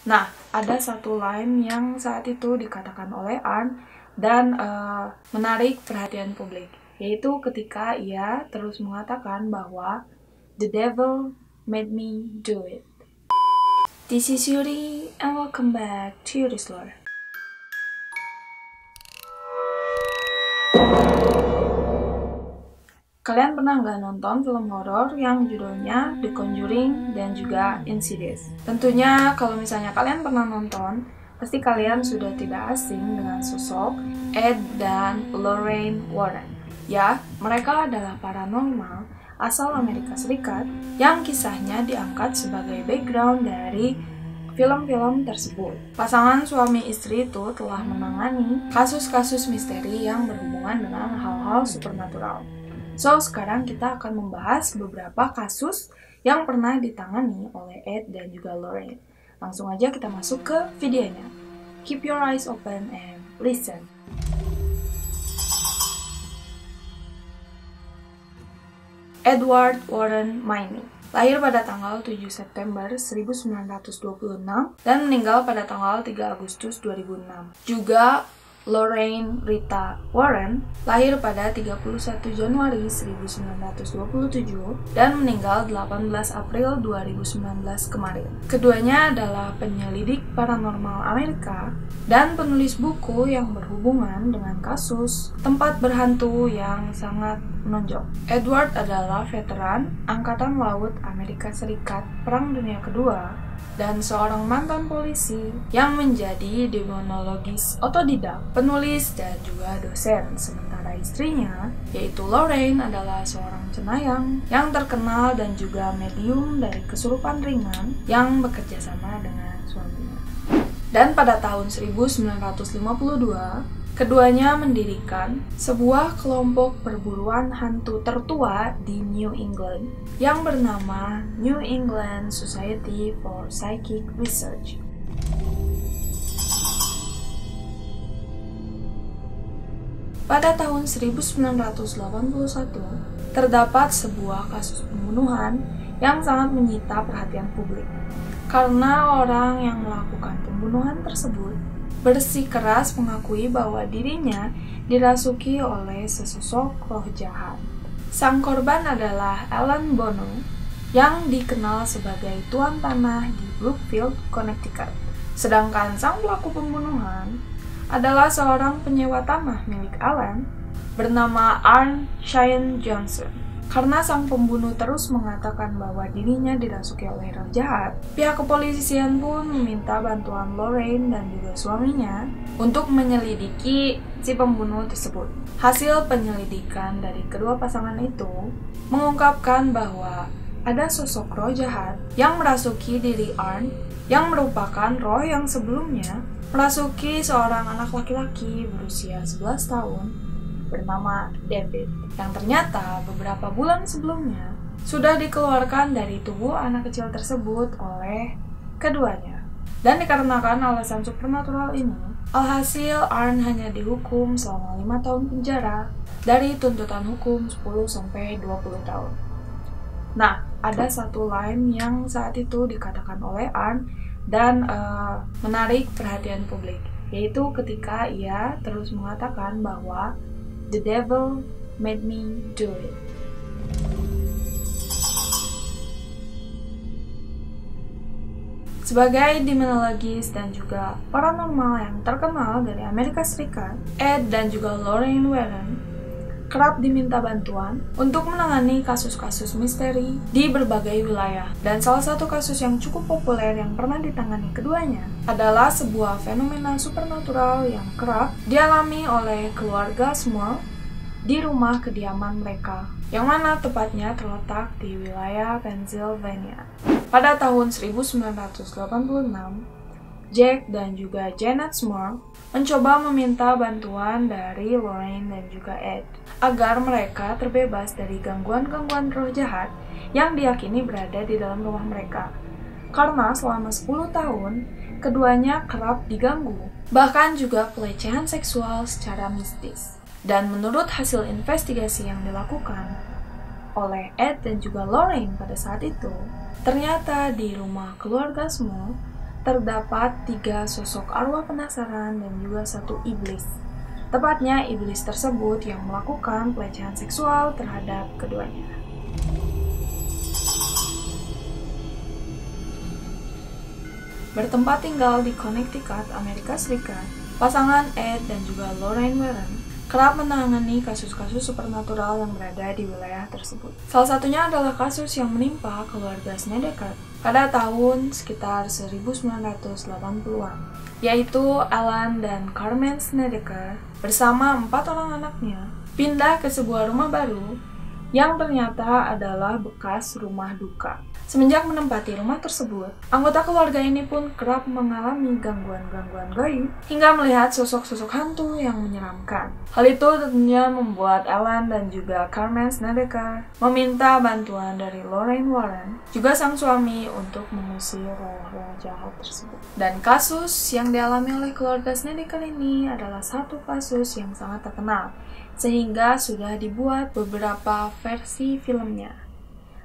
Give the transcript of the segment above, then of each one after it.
Nah, ada satu line yang saat itu dikatakan oleh Arn dan menarik perhatian publik, yaitu ketika ia terus mengatakan bahwa "The devil made me do it." This is Yuri and welcome back to Yuri's Lore. Kalian pernah nggak nonton film horor yang judulnya The Conjuring dan juga Insidious? Tentunya kalau misalnya kalian pernah nonton, pasti kalian sudah tidak asing dengan sosok Ed dan Lorraine Warren. Ya, mereka adalah paranormal asal Amerika Serikat yang kisahnya diangkat sebagai background dari film-film tersebut. Pasangan suami istri itu telah menangani kasus-kasus misteri yang berhubungan dengan hal-hal supernatural. So, sekarang kita akan membahas beberapa kasus yang pernah ditangani oleh Ed dan juga Lorraine. Langsung aja kita masuk ke videonya. Keep your eyes open and listen. Edward Warren Miney lahir pada tanggal 7 September 1926 dan meninggal pada tanggal 3 Agustus 2006. Juga Lorraine Rita Warren lahir pada 31 Januari 1927 dan meninggal 18 April 2019 kemarin. Keduanya adalah penyelidik paranormal Amerika dan penulis buku yang berhubungan dengan kasus tempat berhantu yang sangat menonjol. Edward adalah veteran Angkatan Laut Amerika Serikat Perang Dunia Kedua dan seorang mantan polisi yang menjadi demonologis otodidak, penulis, dan juga dosen. Sementara istrinya, yaitu Lorraine, adalah seorang cenayang yang terkenal dan juga medium dari kesurupan ringan yang bekerja sama dengan suaminya. Dan pada tahun 1952, keduanya mendirikan sebuah kelompok perburuan hantu tertua di New England yang bernama New England Society for Psychic Research. Pada tahun 1981, terdapat sebuah kasus pembunuhan yang sangat menyita perhatian publik karena orang yang melakukan pembunuhan tersebut bersikeras mengakui bahwa dirinya dirasuki oleh sesosok roh jahat. Sang korban adalah Alan Bono yang dikenal sebagai tuan tanah di Brookfield, Connecticut. Sedangkan sang pelaku pembunuhan adalah seorang penyewa tanah milik Alan bernama Arn Cheyenne Johnson. Karena sang pembunuh terus mengatakan bahwa dirinya dirasuki oleh roh jahat, pihak kepolisian pun meminta bantuan Lorraine dan juga suaminya untuk menyelidiki si pembunuh tersebut. Hasil penyelidikan dari kedua pasangan itu mengungkapkan bahwa ada sosok roh jahat yang merasuki diri Arn, yang merupakan roh yang sebelumnya merasuki seorang anak laki-laki berusia 11 tahun bernama David, yang ternyata beberapa bulan sebelumnya sudah dikeluarkan dari tubuh anak kecil tersebut oleh keduanya. Dan dikarenakan alasan supernatural ini, alhasil Arn hanya dihukum selama 5 tahun penjara dari tuntutan hukum 10-20 tahun. Nah, ada satu line yang saat itu dikatakan oleh Arn dan menarik perhatian publik, yaitu ketika ia terus mengatakan bahwa "The devil made me do it." Sebagai demonologis dan juga paranormal yang terkenal dari Amerika Serikat, Ed dan juga Lorraine Warren kerap diminta bantuan untuk menangani kasus-kasus misteri di berbagai wilayah. Dan salah satu kasus yang cukup populer yang pernah ditangani keduanya adalah sebuah fenomena supernatural yang kerap dialami oleh keluarga Small di rumah kediaman mereka, yang mana tepatnya terletak di wilayah Pennsylvania. Pada tahun 1986, Jack dan juga Janet Small mencoba meminta bantuan dari Lorraine dan juga Ed agar mereka terbebas dari gangguan-gangguan roh jahat yang diyakini berada di dalam rumah mereka. Karena selama 10 tahun, keduanya kerap diganggu, bahkan juga pelecehan seksual secara mistis. Dan menurut hasil investigasi yang dilakukan oleh Ed dan juga Lorraine pada saat itu, ternyata di rumah keluarga Small terdapat 3 sosok arwah penasaran dan juga 1 iblis. Tepatnya iblis tersebut yang melakukan pelecehan seksual terhadap keduanya. Bertempat tinggal di Connecticut, Amerika Serikat, pasangan Ed dan juga Lorraine Warren kerap menangani kasus-kasus supernatural yang berada di wilayah tersebut. Salah satunya adalah kasus yang menimpa keluarga Snedeker pada tahun sekitar 1980-an, yaitu Alan dan Carmen Snedeker bersama 4 orang anaknya pindah ke sebuah rumah baru yang ternyata adalah bekas rumah duka. Semenjak menempati rumah tersebut, anggota keluarga ini pun kerap mengalami gangguan-gangguan gaib hingga melihat sosok-sosok hantu yang menyeramkan. Hal itu tentunya membuat Alan dan juga Carmen Snedeker meminta bantuan dari Lorraine Warren, juga sang suami, untuk mengusir roh-roh jahat tersebut. Dan kasus yang dialami oleh keluarga Snedeker ini adalah satu kasus yang sangat terkenal, sehingga sudah dibuat beberapa versi filmnya.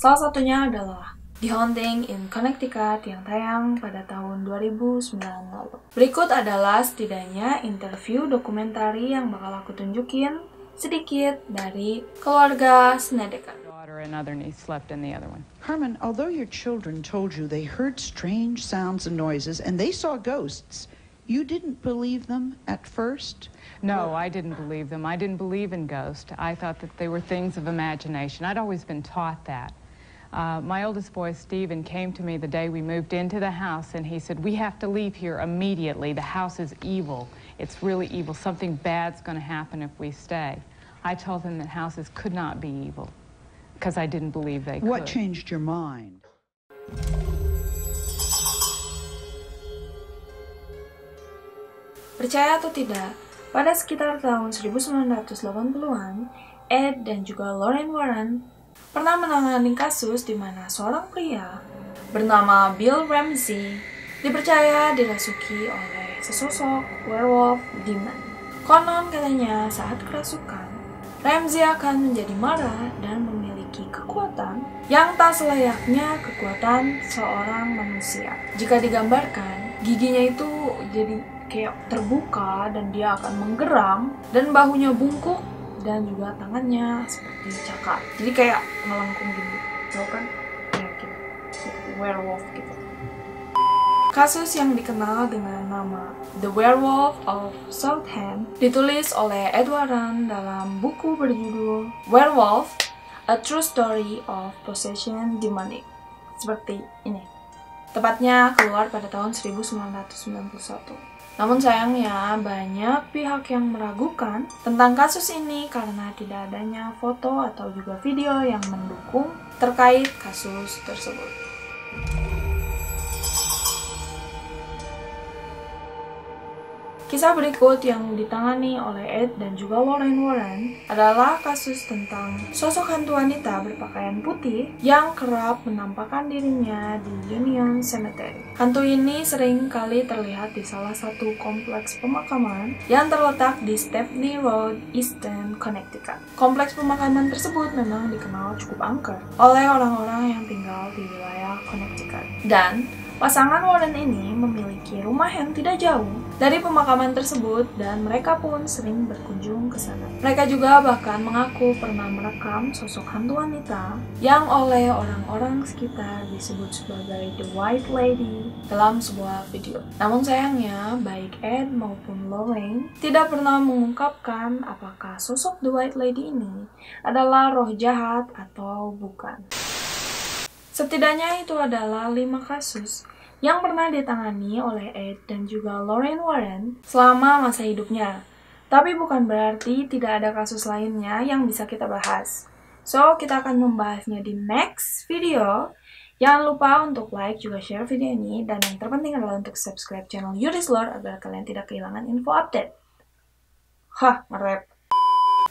Salah satunya adalah The Haunting in Connecticut yang tayang pada tahun 2009 lalu. Berikut adalah setidaknya interview dokumentari yang bakal aku tunjukin sedikit dari keluarga Snedeker. Another niece slept in the other one. Carmen, although your children told you they heard strange sounds and noises and they saw ghosts, you didn't believe them at first? No, I didn't believe them. I didn't believe in ghosts. I thought that they were things of imagination. I'd always been taught that. My oldest boy, Stephen, came to me the day we moved into the house, and he said, "We have to leave here immediately. The house is evil. It's really evil. Something bad's going to happen if we stay." I told him that houses could not be evil, because I didn't believe they could. What changed your mind? Percaya atau tidak, pada sekitar tahun 1980-an, Ed dan juga Lorraine Warren pernah menangani kasus di mana seorang pria bernama Bill Ramsey dipercaya dirasuki oleh sesosok werewolf demon. Konon katanya saat kerasukan, Ramsey akan menjadi marah dan memiliki kekuatan yang tak selayaknya kekuatan seorang manusia. Jika digambarkan, giginya itu jadi kayak terbuka dan dia akan menggeram dan bahunya bungkuk dan juga tangannya seperti cakar. Jadi kayak ngelengkung gitu. Tahu kan? Kayak gitu. Werewolf gitu. Kasus yang dikenal dengan nama The Werewolf of Southend ditulis oleh Ed Warren dalam buku berjudul Werewolf: A True Story of Possession Demonic. Seperti ini. Tepatnya keluar pada tahun 1991. Namun sayangnya banyak pihak yang meragukan tentang kasus ini karena tidak adanya foto atau juga video yang mendukung terkait kasus tersebut. Kisah berikut yang ditangani oleh Ed dan juga Lorraine Warren adalah kasus tentang sosok hantu wanita berpakaian putih yang kerap menampakkan dirinya di Union Cemetery. Hantu ini sering kali terlihat di salah satu kompleks pemakaman yang terletak di Stepney Road, Easton, Connecticut. Kompleks pemakaman tersebut memang dikenal cukup angker oleh orang-orang yang tinggal di wilayah Connecticut. Dan pasangan Warren ini memiliki rumah yang tidak jauh dari pemakaman tersebut dan mereka pun sering berkunjung ke sana. Mereka juga bahkan mengaku pernah merekam sosok hantu wanita yang oleh orang-orang sekitar disebut sebagai The White Lady dalam sebuah video. Namun sayangnya, baik Ed maupun Lorraine tidak pernah mengungkapkan apakah sosok The White Lady ini adalah roh jahat atau bukan. Setidaknya itu adalah 5 kasus yang pernah ditangani oleh Ed dan juga Lorraine Warren selama masa hidupnya. Tapi bukan berarti tidak ada kasus lainnya yang bisa kita bahas. So, kita akan membahasnya di next video. Jangan lupa untuk like juga share video ini, dan yang terpenting adalah untuk subscribe channel Yudis Lore agar kalian tidak kehilangan info update. Nge-rap.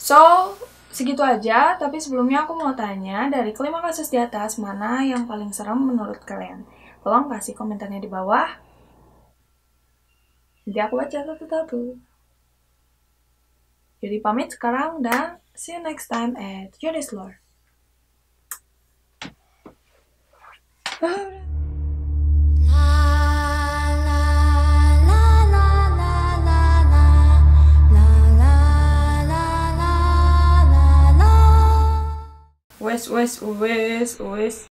So, segitu aja, tapi sebelumnya aku mau tanya, dari kelima kasus di atas, mana yang paling serem menurut kalian? Tolong kasih komentarnya di bawah. Nanti aku baca satu-satu. Jadi pamit sekarang dan see you next time at Yudis Lore. Wes.